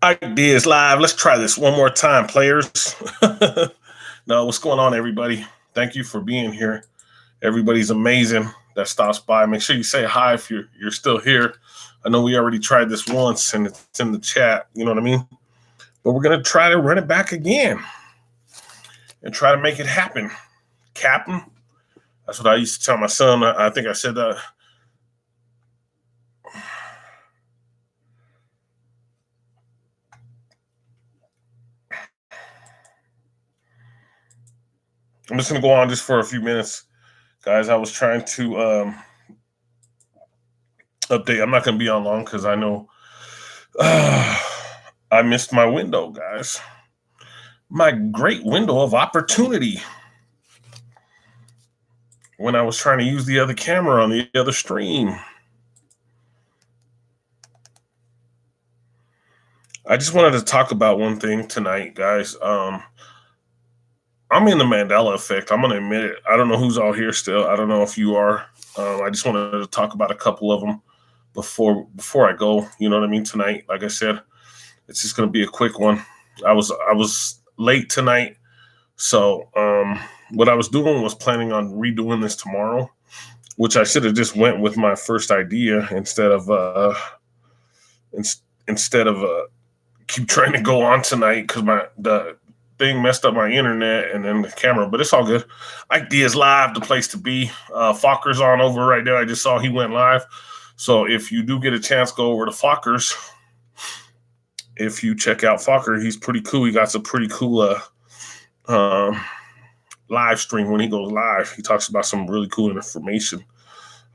Ike Diaz live. Let's try this one more time, players. No, what's going on, everybody? Thank you for being here. Everybody's amazing that stops by. Make sure you say hi if you're still here. I know we already tried this once and it's in the chat. You know what I mean? But we're gonna try to run it back again and try to make it happen. Captain. That's what I used to tell my son. I think I said that. I'm just gonna go on just for a few minutes, guys. I was trying to update. I'm not gonna be on long because I know I missed my window, guys. My great window of opportunity when I was trying to use the other camera on the other stream. I just wanted to talk about one thing tonight, guys. I'm in the Mandela effect. I'm going to admit it. I don't know who's all here still. I don't know if you are. I just wanted to talk about a couple of them before I go. You know what I mean? Tonight, like I said, it's just going to be a quick one. I was late tonight, so what I was doing was planning on redoing this tomorrow, which I should have just went with my first idea instead of keep trying to go on tonight because the thing messed up my internet and then the camera, but it's all good. Ike Diaz live, the place to be. Fokker's on over right there. I just saw he went live. So if you do get a chance, go over to Fokker's. If you check out Fokker, he's pretty cool. He got some pretty cool live stream when he goes live. He talks about some really cool information.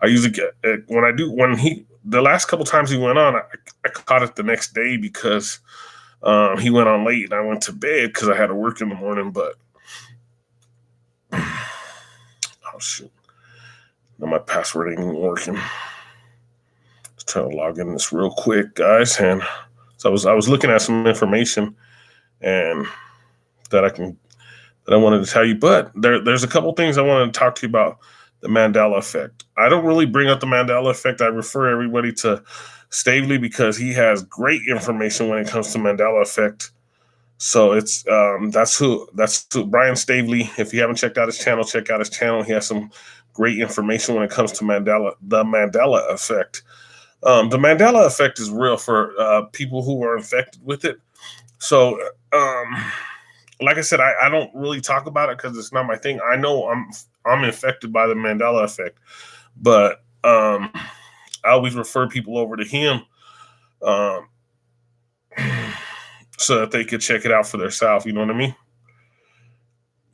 I usually get the last couple times he went on, I caught it the next day because he went on late and I went to bed because I had to work in the morning. But oh shoot, now my password ain't even working. Let's try to log in this real quick, guys. And so I was looking at some information and that I wanted to tell you, but there's a couple things I wanted to talk to you about. The Mandela effect. I don't really bring up the Mandela effect. I refer everybody to Stavely because he has great information when it comes to Mandela effect. So it's that's who Brian Stavely. If you haven't checked out his channel, check out his channel. He has some great information when it comes to the Mandela effect. The Mandela effect is real for people who are infected with it. So like I said, I don't really talk about it because it's not my thing. I know I'm infected by the Mandela effect, but I always refer people over to him so that they could check it out for themselves. You know what I mean?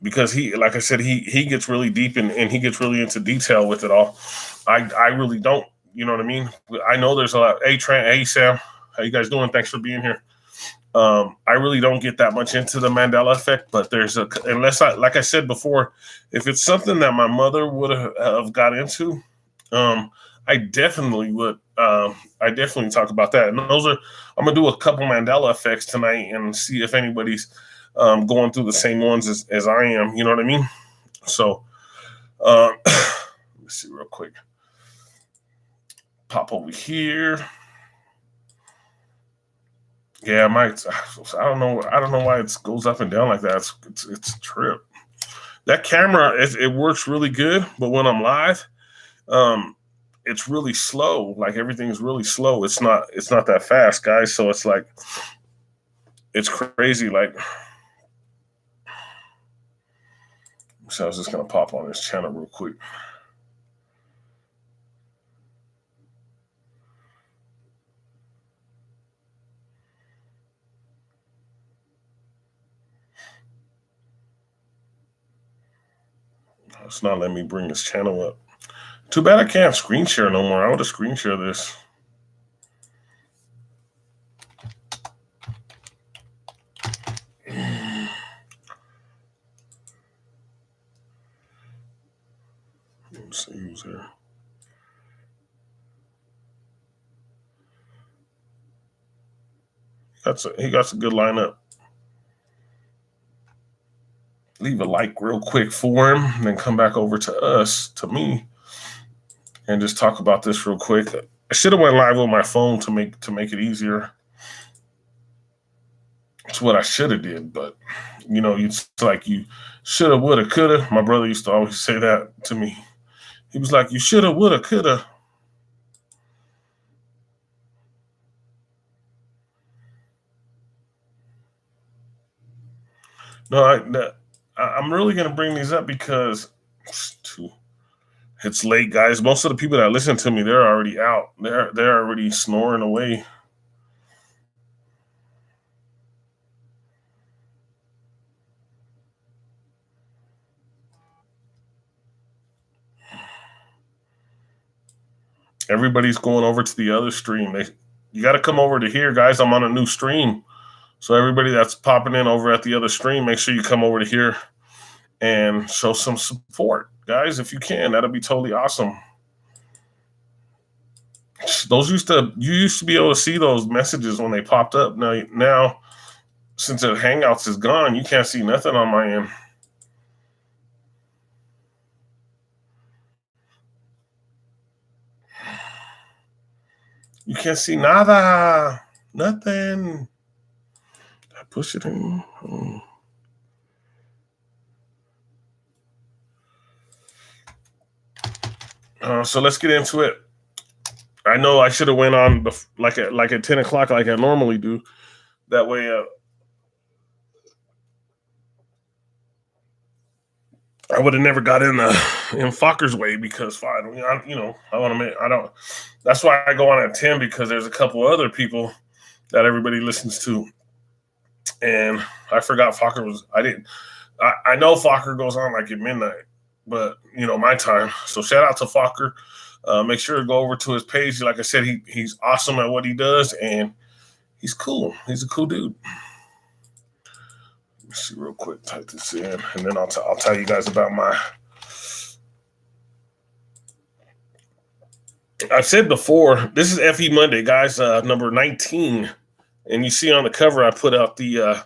Because he, like I said, he gets really deep and he gets really into detail with it all. I really don't. You know what I mean? I know there's a lot. Hey Sam, how you guys doing? Thanks for being here. I really don't get that much into the Mandela effect, but like I said before, if it's something that my mother would have got into, I definitely would. I definitely talk about that. And I'm gonna do a couple Mandela effects tonight and see if anybody's going through the same ones as I am. You know what I mean? So let me see real quick. Pop over here. Yeah, I don't know why it goes up and down like that. It's a trip. That camera, it works really good, but when I'm live, it's really slow. Like everything's really slow. It's not that fast, guys. So it's like it's crazy. Like, so I was just gonna pop on this channel real quick. It's not letting me bring this channel up. Too bad I can't screen share no more. I would have screen share this. Let's see who's there. He got a good lineup. Leave a like real quick for him, and then come back over to me, and just talk about this real quick. I should have went live on my phone to make it easier. It's what I should have did, but it's like you shoulda, woulda, coulda. My brother used to always say that to me. He was like, "You shoulda, woulda, coulda." No, I'm really gonna bring these up because it's late, guys. Most of the people that listen to me, they're already out. They're already snoring away. Everybody's going over to the other stream. You got to come over to here, guys. I'm on a new stream. So everybody that's popping in over at the other stream, make sure you come over to here and show some support, guys. If you can, that'd be totally awesome. You used to be able to see those messages when they popped up. Now since the Hangouts is gone, you can't see nothing on my end. You can't see nada, nothing. I push it in. So let's get into it. I know I should have went on like at 10 o'clock, like I normally do. That way, I would have never got in Fokker's way because I want to make I don't. That's why I go on at 10 because there's a couple other people that everybody listens to, and I forgot Fokker was. I didn't. I know Fokker goes on like at midnight, but my time. So shout out to Fokker. Make sure to go over to his page. Like I said, he's awesome at what he does, and he's cool. He's a cool dude. Let me see real quick. Type this in, and then I'll tell you guys about my. I've said before, this is FE Monday, guys, number 19, and you see on the cover I put out the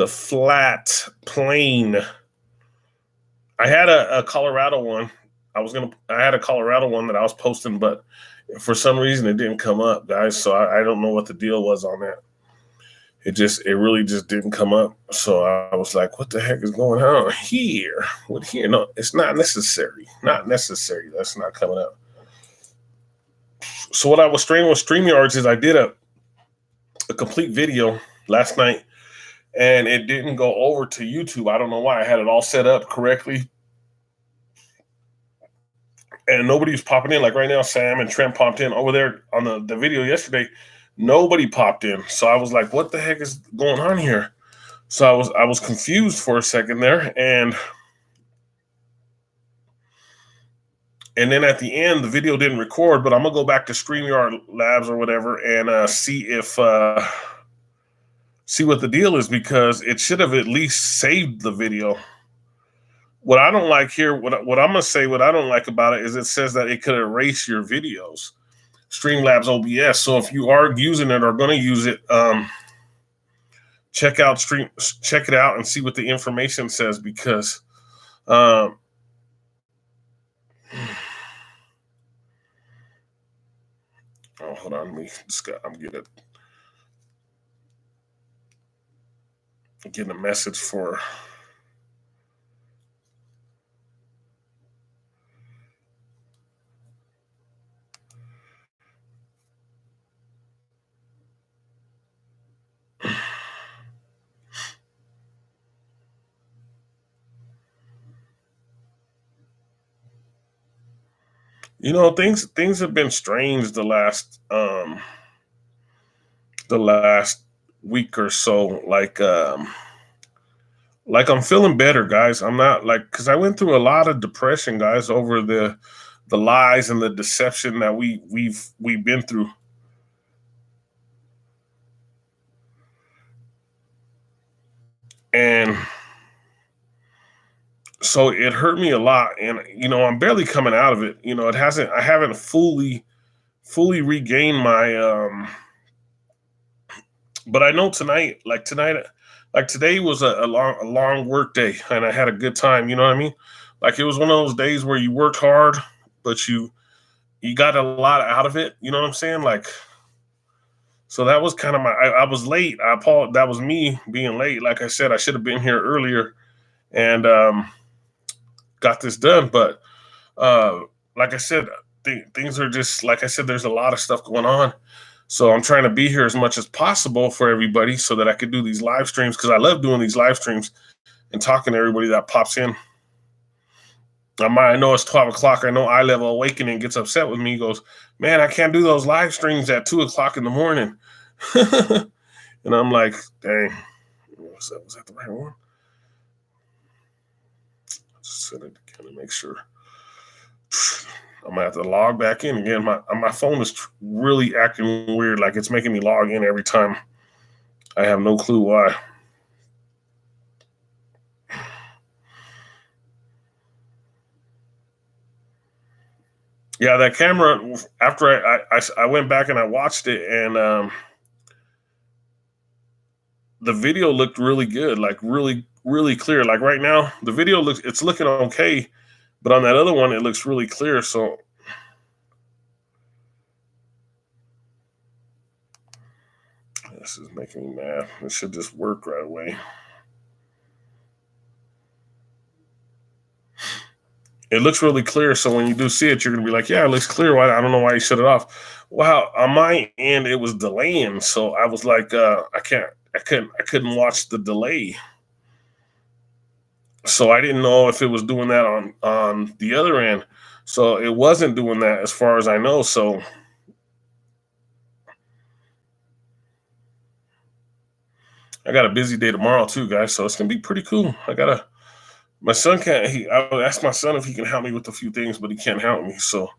flat plane. I had a Colorado one. I had a Colorado one that I was posting, but for some reason it didn't come up, guys. So I don't know what the deal was on that. It really just didn't come up. So I was like, what the heck is going on here? What here? No, it's not necessary. Not necessary. That's not coming up. So what I was streaming with StreamYards is I did a complete video last night, and it didn't go over to YouTube. I don't know why. I had it all set up correctly, and nobody was popping in. Like right now, Sam and Trent popped in over there on the video yesterday. Nobody popped in. So I was like, what the heck is going on here? So I was confused for a second there. And then at the end, the video didn't record, but I'm going to go back to StreamYard Labs or whatever and see what the deal is, because it should have at least saved the video. What I don't like here, what I'm going to say, what I don't like about it is it says that it could erase your videos. Streamlabs OBS. So if you are using it or going to use it, check it out and see what the information says, because hold on, I'm getting a message for things have been strange the last week or so. Like I'm feeling better, guys. I'm not because I went through a lot of depression, guys, over the lies and the deception that we've been through. And so it hurt me a lot, and I'm barely coming out of it. I haven't fully regained my but I know tonight, like today was a long work day, and I had a good time. You know what I mean? Like it was one of those days where you worked hard, but you you got a lot out of it. You know what I'm saying? Like, so that was kind of I was late. I apologize. That was me being late. Like I said, I should have been here earlier and got this done. But uh, like I said, things are just like I said. There's a lot of stuff going on, so I'm trying to be here as much as possible for everybody, so that I could do these live streams because I love doing these live streams and talking to everybody that pops in. I know it's 12 o'clock. I know Eye Level Awakening gets upset with me. He goes, man, I can't do those live streams at 2 o'clock in the morning. And I'm like, dang, was that the right one? Just set it again to make sure. I'm gonna have to log back in again. My phone is really acting weird. Like it's making me log in every time. I have no clue why. Yeah, that camera. After I went back and I watched it, and the video looked really good, like really clear. Like right now, the video it's looking okay, but on that other one, it looks really clear. So this is making me mad. It should just work right away. It looks really clear. So when you do see it, you're gonna be like, yeah, it looks clear. Why? I don't know why you shut it off. Wow, on my end, it was delaying. So I was like, I couldn't watch the delay. So I didn't know if it was doing that on the other end. So it wasn't doing that as far as I know. So I got a busy day tomorrow too, guys. So it's gonna be pretty cool. My son can't. I asked my son if he can help me with a few things, but he can't help me. So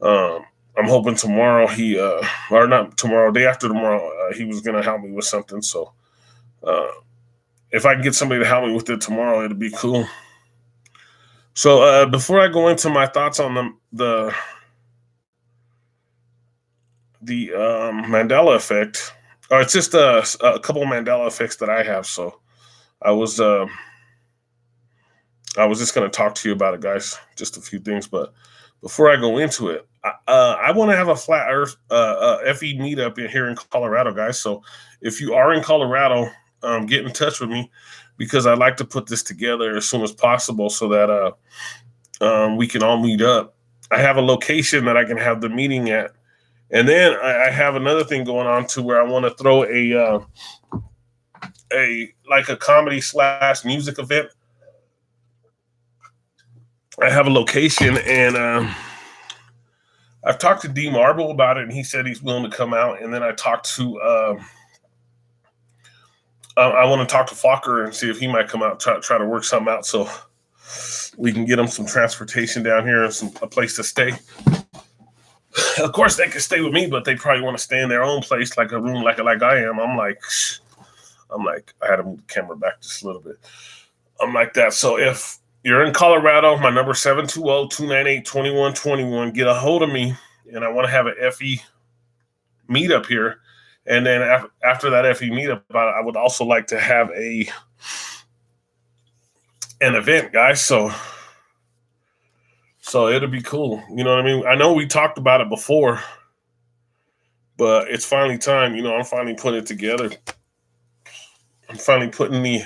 um, I'm hoping tomorrow or not tomorrow, day after tomorrow, he was gonna help me with something. So uh, if I can get somebody to help me with it tomorrow, it'll be cool. So before I go into my thoughts on the Mandela effect, it's just a couple of Mandela effects that I have. So I was uh, I was just going to talk to you about it, guys. Just a few things, but before I go into it, I want to have a flat Earth FE meetup here in Colorado, guys. So if you are in Colorado, get in touch with me because I'd like to put this together as soon as possible so that we can all meet up. I have a location that I can have the meeting at, and then I have another thing going on to where I want to throw a like a comedy / music event. I have a location, and I've talked to D Marble about it, and he said he's willing to come out. And then I talked to I want to talk to Fokker and see if he might come out, try to work something out so we can get him some transportation down here and a place to stay. Of course, they can stay with me, but they probably want to stay in their own place, like a room, like I am. I'm like, I had to move the camera back just a little bit. I'm like that. So if you're in Colorado, my number 720-298-2121. Get a hold of me, and I want to have an FE meetup here. And then after that FE meetup, I would also like to have an event, guys. So it'll be cool. You know what I mean? I know we talked about it before, but it's finally time. You know, I'm finally putting it together. I'm finally putting the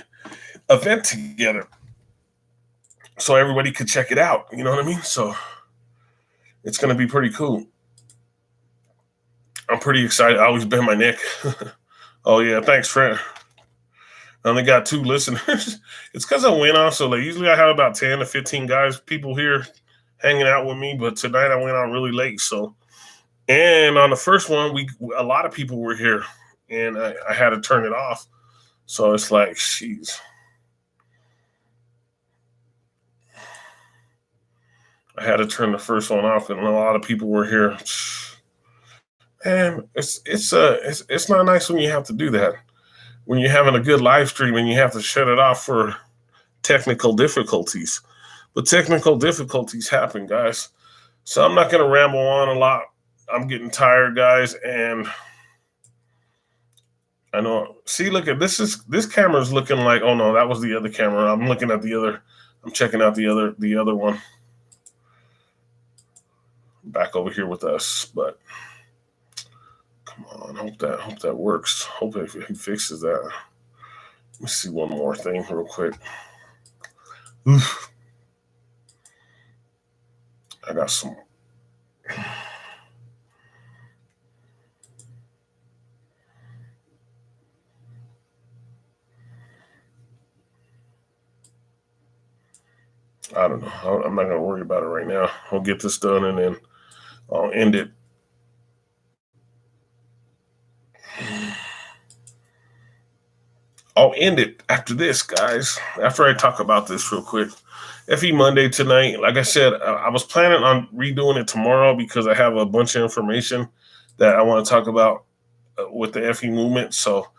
event together so everybody could check it out. You know what I mean? So it's going to be pretty cool. I'm pretty excited. I always bend my neck. Oh, yeah. Thanks, Fred. I only got 2 listeners. It's because I went on so late. Usually I have about 10 to 15 people here hanging out with me, but tonight I went on really late. So, and on the first one, a lot of people were here, and I had to turn it off. So it's like, jeez. I had to turn the first one off, and a lot of people were here. And it's not nice when you have to do that. When you're having a good live stream and you have to shut it off for technical difficulties. But technical difficulties happen, guys. So I'm not going to ramble on a lot. I'm getting tired, guys, and I know. See, look at this. This camera is looking like. Oh no, that was the other camera. I'm looking at the other. I'm checking out the other one. back over here with us. But come on, hope that works. Hope he fixes that. Let me see one more thing real quick. Oof. I got some. I don't know. I'm not gonna worry about it right now. I'll get this done and then I'll end it. I'll end it after this, guys. After I talk about this real quick. FE Monday tonight. Like I said, I was planning on redoing it tomorrow because I have a bunch of information that I want to talk about with the FE movement. So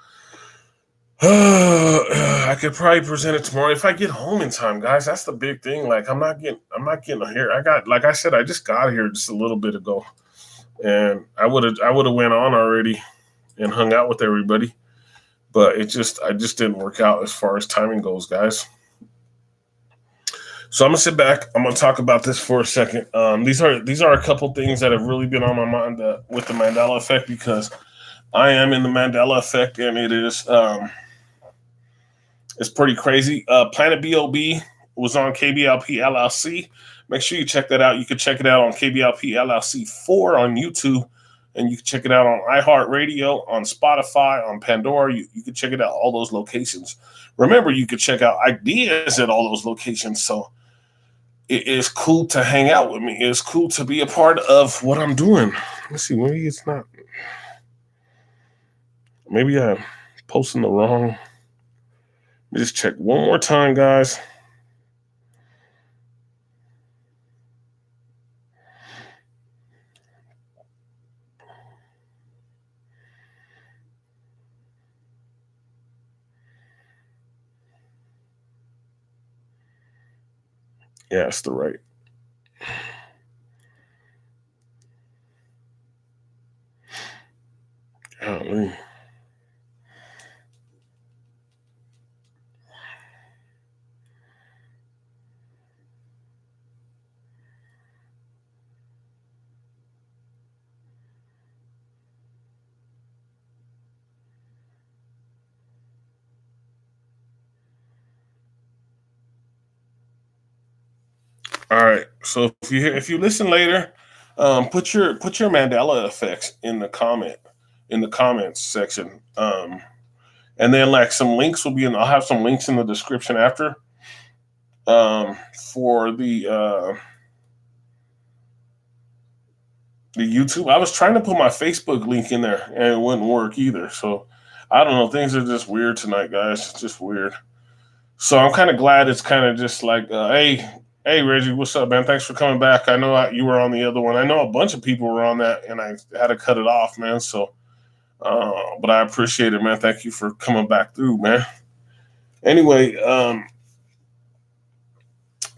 I could probably present it tomorrow if I get home in time, guys. That's the big thing. Like I'm not getting here. Like I said, I just got here just a little bit ago, and I would have went on already and hung out with everybody, but I just didn't work out as far as timing goes, guys. So I'm gonna sit back. I'm gonna talk about this for a second. These are a couple things that have really been on my mind with the Mandela effect because I am in the Mandela effect, and it is it's pretty crazy. Planet BOB was on KBLP LLC. Make sure you check that out. You can check it out on KBLP LLC 4 on YouTube, and you can check it out on iHeartRadio, on Spotify, on Pandora. You can check it out all those locations. Remember, you can check out Ike Diaz at all those locations. So it is cool to hang out with me. It's cool to be a part of what I'm doing. Let's see, maybe it's not. Maybe I'm posting the wrong. Let me just check one more time, guys. Yeah, it's the right. Golly. All right. So if you listen later, put your Mandela effects in the comments section. And then like some links will be in. I'll have some links in the description after. For the YouTube. I was trying to put my Facebook link in there and it wouldn't work either. So I don't know. Things are just weird tonight, guys. It's just weird. So I'm kind of glad it's kind of just like, hey, Reggie, what's up, man? Thanks for coming back. I know you were on the other one. I know a bunch of people were on that, and I had to cut it off, man. So, but I appreciate it, man. Thank you for coming back through, man. Anyway,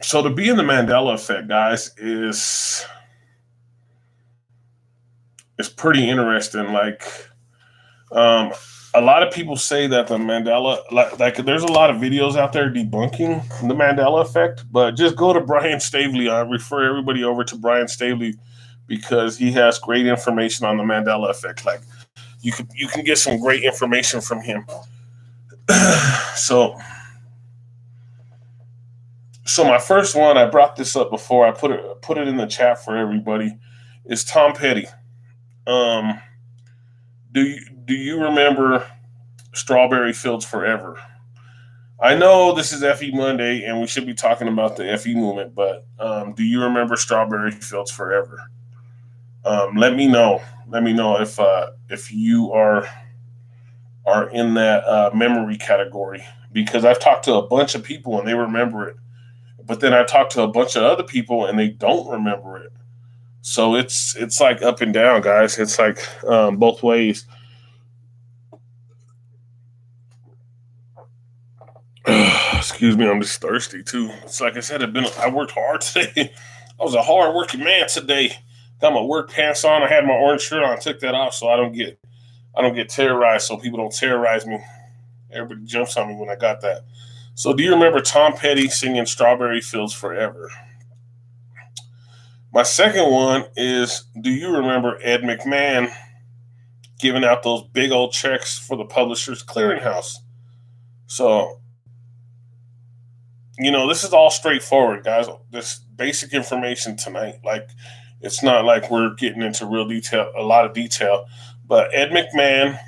so to be in the Mandela effect, guys, is pretty interesting. Like, um, a lot of people say that the Mandela, like there's a lot of videos out there debunking the Mandela effect, but just go to Brian Stavely. I refer everybody over to Brian Stavely because he has great information on the Mandela effect. Like you can get some great information from him. so so my first one, I brought this up before. I put it in the chat for everybody. Is Tom Petty. Um, do you remember Strawberry Fields Forever? I know this is FE Monday and we should be talking about the FE movement, but do you remember Strawberry Fields Forever? Let me know. Let me know if you are in that memory category because I've talked to a bunch of people and they remember it, but then I talked to a bunch of other people and they don't remember it. So it's like up and down, guys. It's like both ways. Excuse me, I'm just thirsty too. It's like I said, I worked hard today. I was a hard working man today. Got my work pants on. I had my orange shirt on. I took that off so I don't get terrorized. So people don't terrorize me. Everybody jumps on me when I got that. So do you remember Tom Petty singing "Strawberry Fields Forever"? My second one is, do you remember Ed McMahon giving out those big old checks for the Publishers Clearinghouse? So, this is all straightforward, guys. This basic information tonight. Like, it's not like we're getting into real detail, a lot of detail. But Ed McMahon,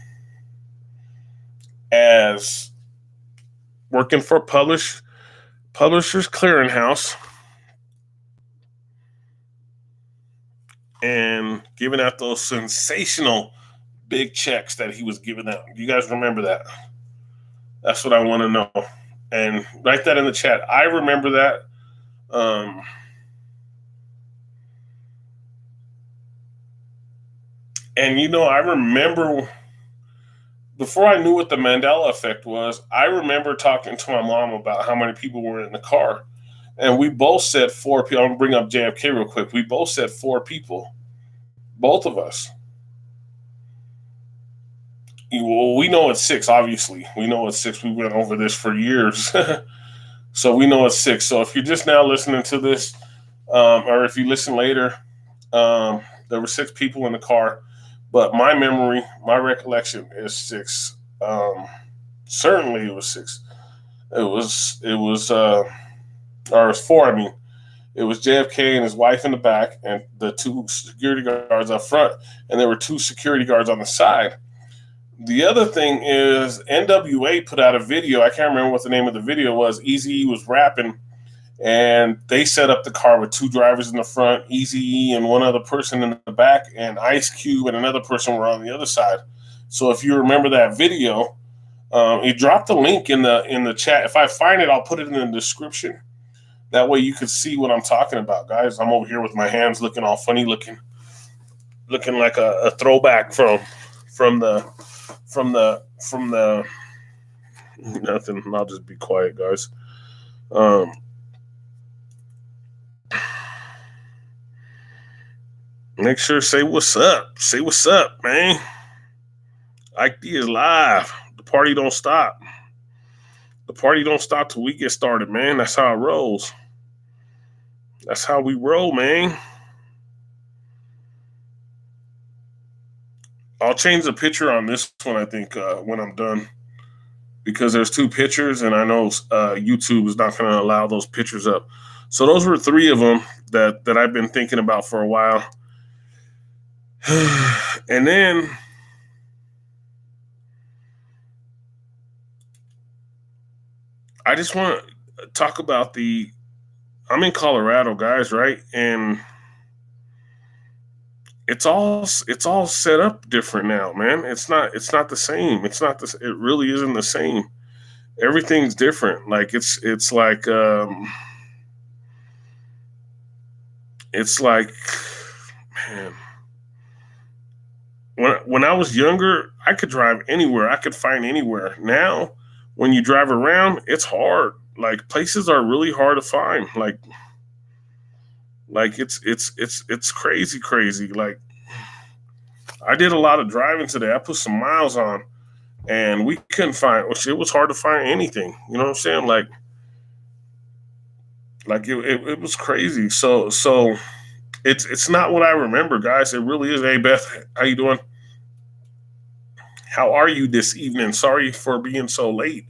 as working for Publishers Clearinghouse and giving out those sensational big checks that he was giving out. You guys remember that? That's what I want to know. And write that in the chat. I remember that. And I remember before I knew what the Mandela effect was, I remember talking to my mom about how many people were in the car. And we both said 4 people. I'm going to bring up JFK real quick. We both said 4 people. Both of us. Well, we know it's 6, obviously. We know it's 6. We went over this for years. So we know it's 6. So if you're just now listening to this, or if you listen later, there were 6 people in the car. But my memory, my recollection is 6. Certainly it was 6. It was, or it was 4, I mean. It was JFK and his wife in the back and the 2 security guards up front. And there were 2 security guards on the side. The other thing is NWA put out a video. I can't remember what the name of the video was. Eazy-E was rapping, and they set up the car with 2 drivers in the front, Eazy-E and one other person in the back, and Ice Cube and another person were on the other side. So if you remember that video, he dropped the link in the chat. If I find it, I'll put it in the description. That way you can see what I'm talking about, guys. I'm over here with my hands looking all funny looking like a throwback from the nothing. I'll just be quiet, guys. Make sure say what's up. Say what's up, man. Ike Diaz live. The party don't stop. The party don't stop till we get started, man. That's how it rolls. That's how we roll, man. I'll change the picture on this one, I think, when I'm done. Because there's 2 pictures, and I know YouTube is not going to allow those pictures up. So those were 3 of them that I've been thinking about for a while. And then I just want to talk about I'm in Colorado, guys, right? And it's all set up different now, man. It's not the same. It really isn't the same. Everything's different. Like it's like man, when I was younger, I could drive anywhere. I could find anywhere. Now, when you drive around, it's hard. Like places are really hard to find. Like it's crazy. Like I did a lot of driving today. I put some miles on, and we couldn't find. It was hard to find anything. You know what I'm saying? Like it was crazy. So it's not what I remember, guys. It really is. Hey Beth, how you doing? How are you this evening? Sorry for being so late.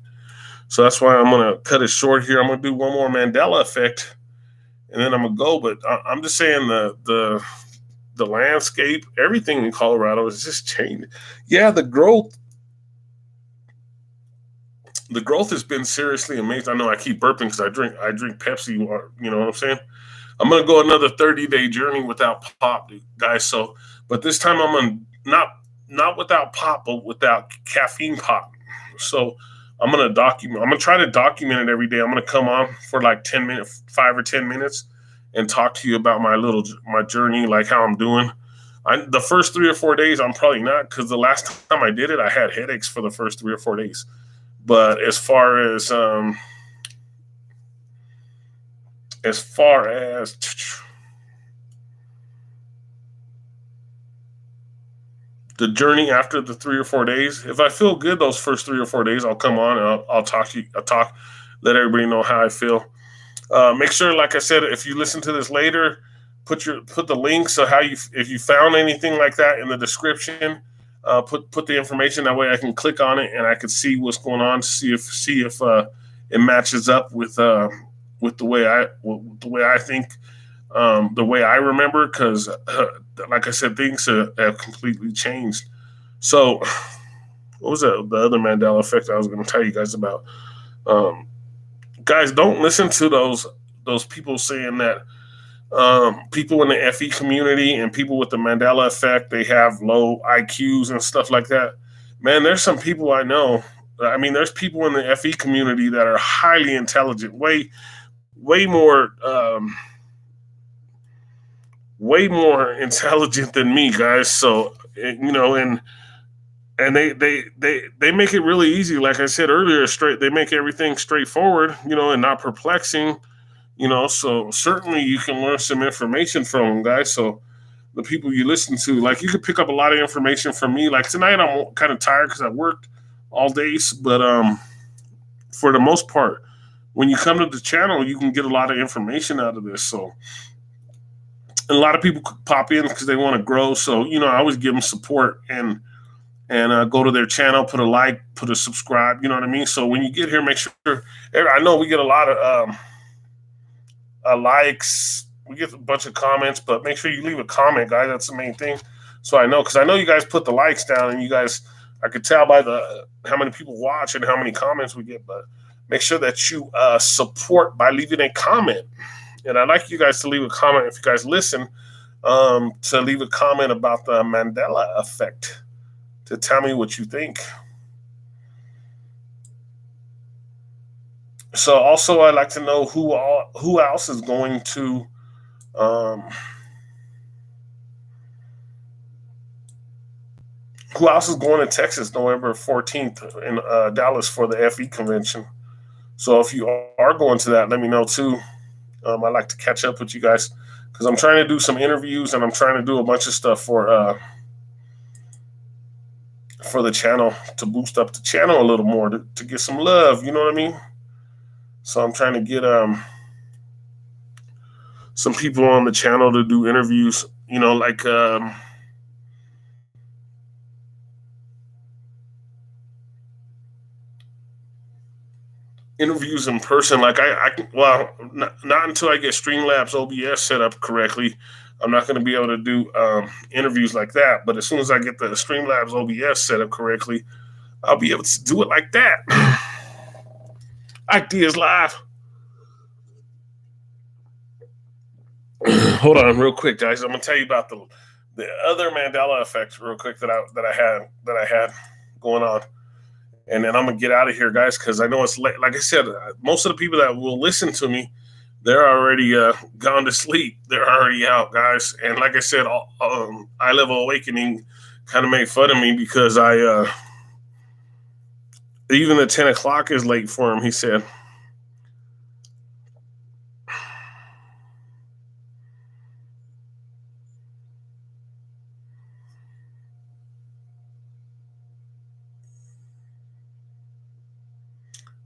So that's why I'm gonna cut it short here. I'm gonna do one more Mandela effect, and then I'm gonna go. But I'm just saying the landscape, everything in Colorado is just changed. Yeah, the growth has been seriously amazing. I know I keep burping because I drink Pepsi. You know what I'm saying? I'm gonna go another 30-day journey without pop, guys. So, but this time I'm gonna not without pop, but without caffeine pop. So I'm gonna try to document it every day. I'm gonna come on for like 10 minutes, 5 or 10 minutes, and talk to you about my journey, like how I'm doing. The first 3 or 4 days, I'm probably not, because the last time I did it, I had headaches for the first 3 or 4 days. But as far as the journey after the 3 or 4 days, if I feel good those first 3 or 4 days, I'll come on and I'll talk to you. Let everybody know how I feel. Make sure, like I said, if you listen to this later, put the links of how you, if you found anything like that in the description. Put the information, that way I can click on it and I can see what's going on, see if it matches up with the way I think, the way I remember, because like I said, things have completely changed. So what was the other Mandela effect I was going to tell you guys about? Um, Guys, don't listen to those people saying that people in the FE community and people with the Mandela effect, they have low IQs and stuff like that. Man, there's some people I know. I mean, there's people in the FE community that are highly intelligent, way more, way more intelligent than me, guys. So and they make it really easy. Like I said earlier, they make everything straightforward, and not perplexing. So certainly you can learn some information from them, guys. So the people you listen to, like, you could pick up a lot of information from me. Like tonight, I'm kind of tired because I worked all days, but for the most part, when you come to the channel, you can get a lot of information out of this. So a lot of people pop in because they want to grow. So I always give them support and go to their channel, put a like, put a subscribe. You know what I mean? So when you get here, make sure. I know we get a lot of likes, we get a bunch of comments, but make sure you leave a comment, guys. That's the main thing. So I know, because I know you guys put the likes down, and you guys, I could tell by how many people watch and how many comments we get. But make sure that you support by leaving a comment. And I'd like you guys to leave a comment, if you guys listen, to leave a comment about the Mandela effect, to tell me what you think. So also, I'd like to know who else is going to who else is going to Texas November 14th in Dallas for the FE convention. So if you are going to that, let me know too. I'd like to catch up with you guys, because I'm trying to do some interviews and I'm trying to do a bunch of stuff for the channel, to boost up the channel a little more, to get some love. You know what I mean? So I'm trying to get some people on the channel to do interviews, like interviews in person. Like not until I get Streamlabs OBS set up correctly, I'm not going to be able to do interviews like that. But as soon as I get the Streamlabs OBS set up correctly, I'll be able to do it like that. Ike Diaz live. Hold on, real quick, guys. I'm gonna tell you about the other Mandela effect real quick that I had going on, and then I'm gonna get out of here, guys, because I know it's late. Like I said, most of the people that will listen to me, they're already gone to sleep. They're already out, guys. And like I said, Eye Level Awakening kind of made fun of me because even the 10 o'clock is late for him, he said.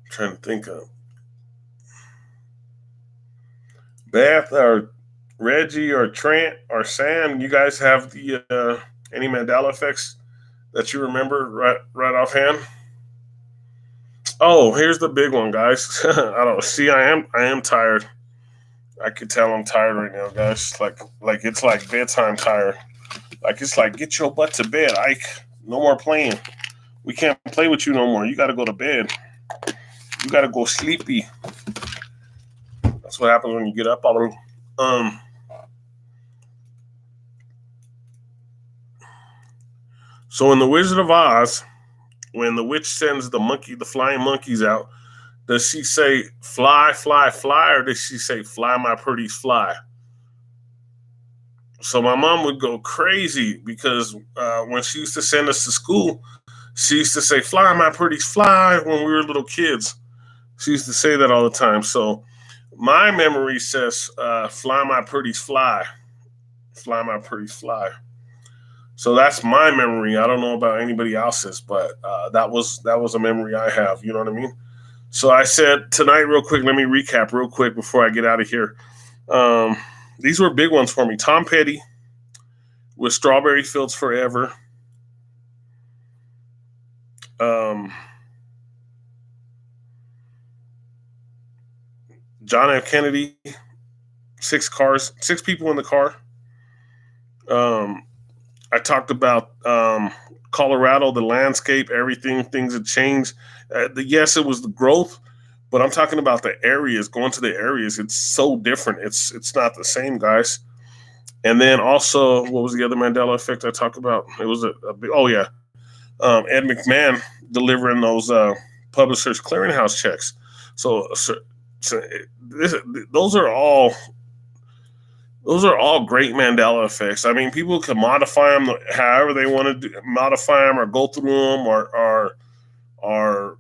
I'm trying to think of Beth or Reggie or Trent or Sam. You guys have the any Mandela effects that you remember right offhand? Oh, here's the big one, guys. I don't see. I am tired. I could tell I'm tired right now, guys. Like it's like bedtime tired. Like it's like, get your butt to bed, Ike. No more playing. We can't play with you no more. You got to go to bed. You got to go sleepy. That's what happens when you get up all the So in The Wizard of Oz, when the witch sends the flying monkeys out, does she say fly, fly, fly, or does she say fly, my pretties, fly? So my mom would go crazy because when she used to send us to school, she used to say fly, my pretties, fly when we were little kids. She used to say that all the time. So my memory says fly, my pretties, fly. Fly, my pretties, fly. So that's my memory. I don't know about anybody else's, but that was a memory I have. You know what I mean? So I said tonight, real quick, let me recap real quick before I get out of here. these were big ones for me. Tom Petty with Strawberry Fields Forever. John F. Kennedy, 6 people in the car. I talked about Colorado, the landscape, everything, things had changed. Yes, it was the growth, but I'm talking about the areas, going to the areas. It's so different. It's not the same, guys. And then also, what was the other Mandela effect I talked about? It was Ed McMahon delivering those Publishers Clearinghouse checks. So those are all great Mandela effects. I mean, people can modify them however they want to modify them, or go through them, or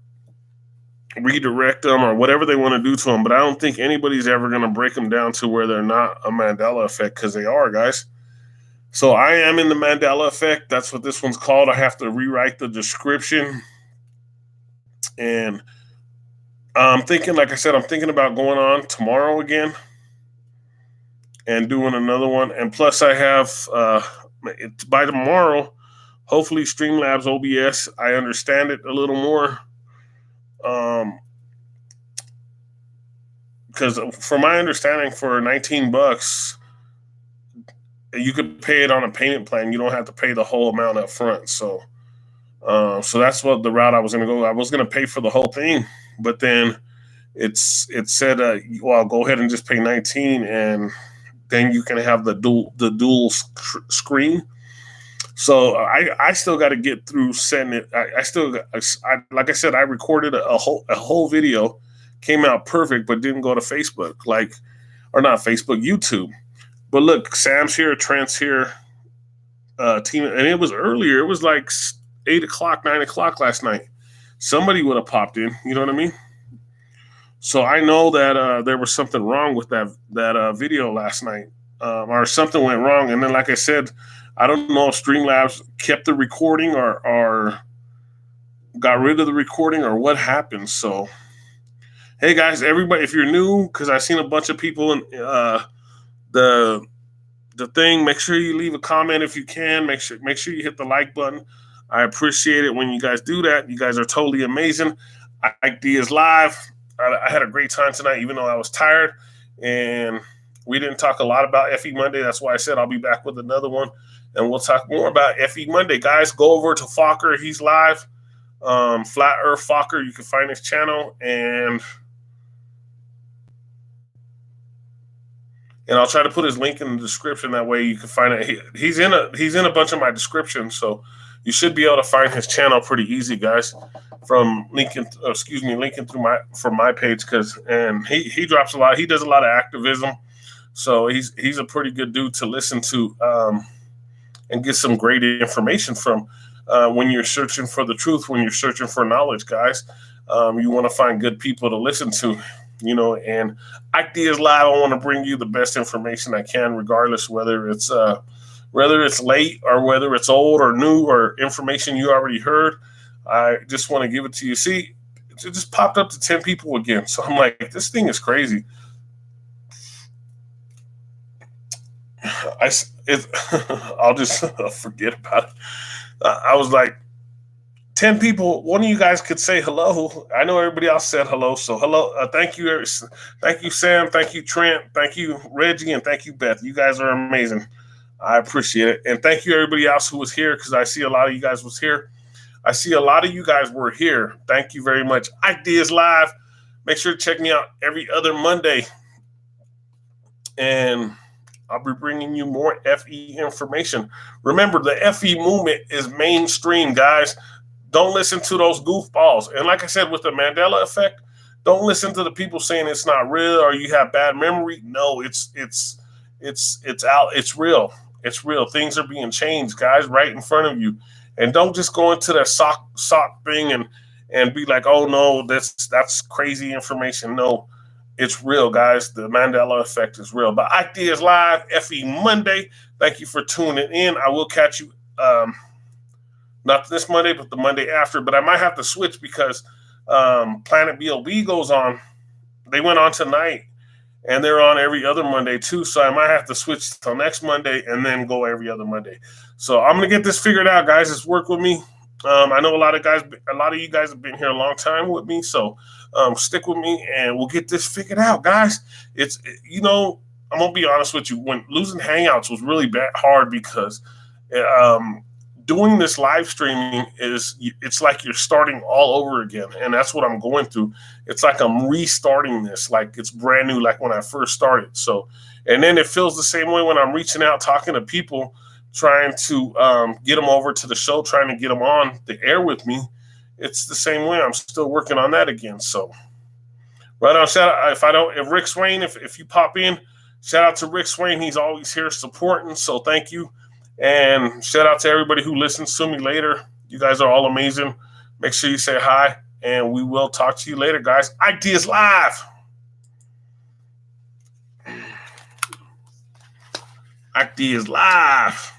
redirect them, or whatever they want to do to them. But I don't think anybody's ever going to break them down to where they're not a Mandela effect, because they are, guys. So I am in the Mandela effect. That's what this one's called. I have to rewrite the description. And I'm thinking, like I said, I'm thinking about going on tomorrow again and doing another one. And plus I have, by tomorrow, hopefully Streamlabs OBS, I understand it a little more. Because from my understanding, for $19, you could pay it on a payment plan. You don't have to pay the whole amount up front. So that's what the route I was going to go. I was going to pay for the whole thing, but then it said, well, go ahead and just pay 19, and then you can have the dual screen. So I still got to get through setting it. Like I said, I recorded a whole video, came out perfect, but didn't go to Facebook, YouTube. But look, Sam's here, Trent's here, Tina, and it was earlier. It was like 8 o'clock, 9 o'clock last night. Somebody would have popped in. You know what I mean? So I know that there was something wrong with that video last night, or something went wrong. And then, like I said, I don't know if Streamlabs kept the recording or got rid of the recording, or what happened. So, hey guys, everybody, if you're new, because I've seen a bunch of people in the thing, make sure you leave a comment if you can. Make sure you hit the like button. I appreciate it when you guys do that. You guys are totally amazing. Ike Diaz live. I had a great time tonight, even though I was tired, and we didn't talk a lot about FE Monday. That's why I said I'll be back with another one, and we'll talk more about FE Monday. Guys, go over to Fokker. He's live. Flat Earth Fokker. You can find his channel, and I'll try to put his link in the description. That way you can find it. He's in a bunch of my descriptions, so you should be able to find his channel pretty easy, guys. From linking through my page, and he drops a lot. He does a lot of activism, so he's a pretty good dude to listen to, and get some great information from. When you're searching for the truth, when you're searching for knowledge, guys, you want to find good people to listen to. And Ike Diaz Live, I want to bring you the best information I can, regardless whether it's late or whether it's old or new or information you already heard. I just want to give it to you. See, it just popped up to 10 people again. So I'm like, this thing is crazy. I'll just forget about it. I was like, 10 people, one of you guys could say hello. I know everybody else said hello. So hello. Thank you, Sam. Thank you, Trent. Thank you, Reggie. And thank you, Beth. You guys are amazing. I appreciate it. And thank you, everybody else who was here, because I see a lot of you guys was here. I see a lot of you guys were here. Thank you very much. Ike Diaz Live. Make sure to check me out every other Monday. And I'll be bringing you more FE information. Remember, the FE movement is mainstream, guys. Don't listen to those goofballs. And like I said, with the Mandela effect, don't listen to the people saying it's not real or you have bad memory. No, it's out. It's real. It's real. Things are being changed, guys, right in front of you. And don't just go into that sock thing and be like, oh no, that's crazy information. No, it's real, guys. The Mandela effect is real. But Ike Diaz Live, FE Monday. Thank you for tuning in. I will catch you not this Monday, but the Monday after. But I might have to switch because Planet BLB goes on. They went on tonight, and they're on every other Monday too. So I might have to switch till next Monday and then go every other Monday. So I'm gonna get this figured out, guys. Just work with me. I know a lot of you guys have been here a long time with me, so stick with me, and we'll get this figured out, guys. It's I'm gonna be honest with you. When losing Hangouts was really hard because um, doing this live streaming it's like you're starting all over again, and that's what I'm going through. It's like I'm restarting this, like it's brand new, like when I first started. So, and then it feels the same way when I'm reaching out, talking to people, trying to get them over to the show, trying to get them on the air with me. It's the same way. I'm still working on that again. So, right now, shout out if Rick Swain, if you pop in, shout out to Rick Swain. He's always here supporting. So thank you. And shout out to everybody who listens to me later. You guys are all amazing. Make sure you say hi, and we will talk to you later, guys. Ike Diaz live. Ike Diaz live.